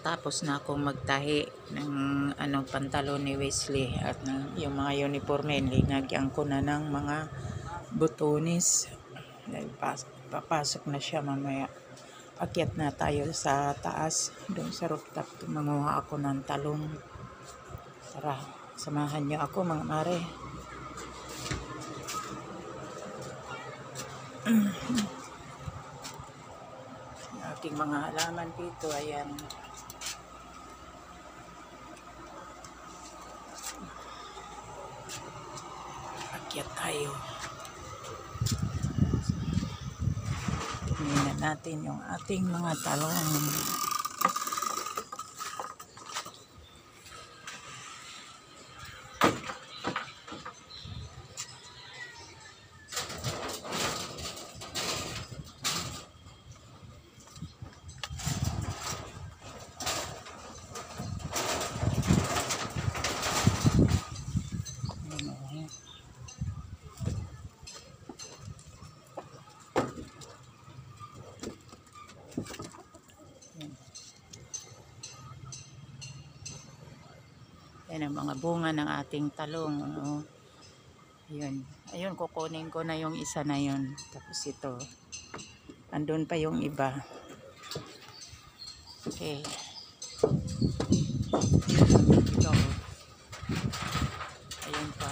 nakatapos na akong magtahi ng pantalon ni Wesley at yung mga uniforme, linagyan ko na ng mga butones. Dahil papasok na siya mamaya. Akyat na tayo sa taas, doon sa rooftop. Manguha ako ng talong. Tara, samahan niyo ako mga mare. Aking mga halaman dito, ayan. Akyat tayo. Tingnan natin yung ating mga talong. Yan ang mga bunga ng ating talong. Yun. Ayun, kukunin ko na yung isa na yun. Tapos ito. Andun pa yung iba. Okay. Ito. Ayun pa.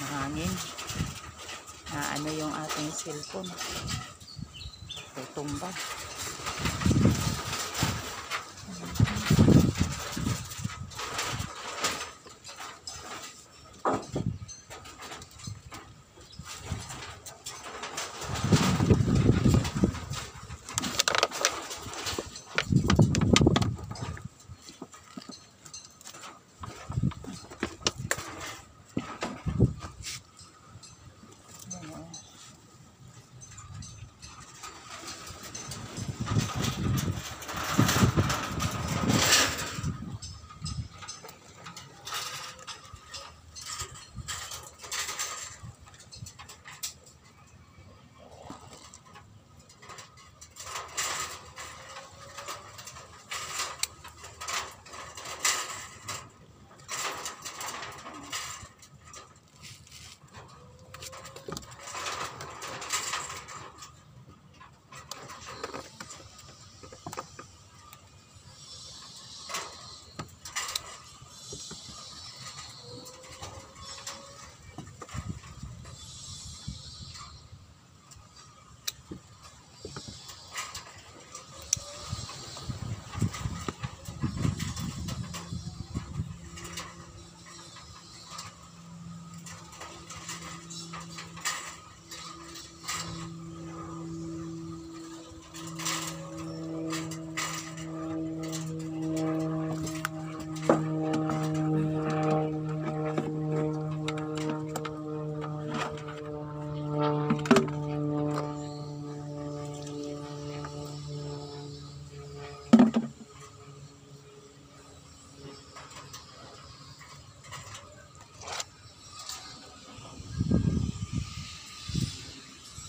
Mahangin. Ano yung ating cellphone. Tutumba.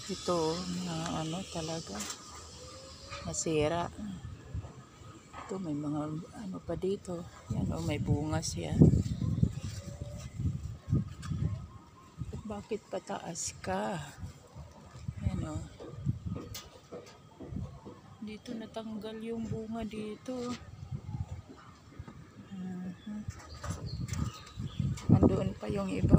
Ito, talaga nasira. Ito, may mga pa dito. Yan, may bunga siya. Bakit pataas ka? Yan, dito natanggal yung bunga dito. Andoon pa yung iba.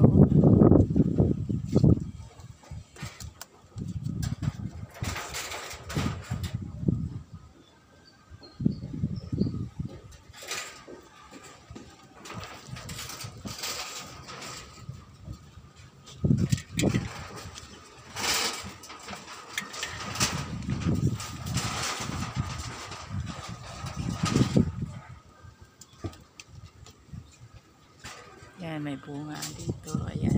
Yan, may bunga dito. Ayan.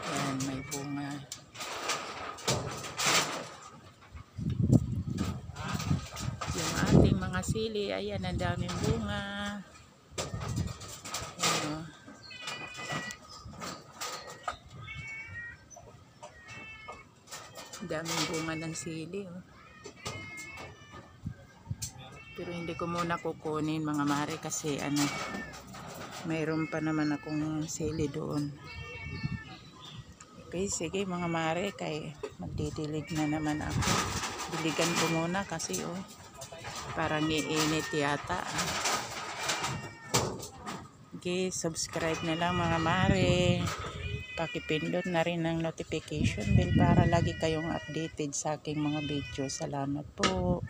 Yan, may bunga. Yung ating mga sili, ayan, ang daming bunga. Ayan, Daming bunga ng sili, oh. Pero hindi ko muna kukunin mga mare kasi mayroon pa naman akong sili doon. Okay, sige mga mare, kay magdidilig na naman ako. Diligan ko muna kasi parang iinit yata. Okay, subscribe na lang mga mare. Pakipindot na rin ang notification bell para lagi kayong updated sa aking mga video. Salamat po.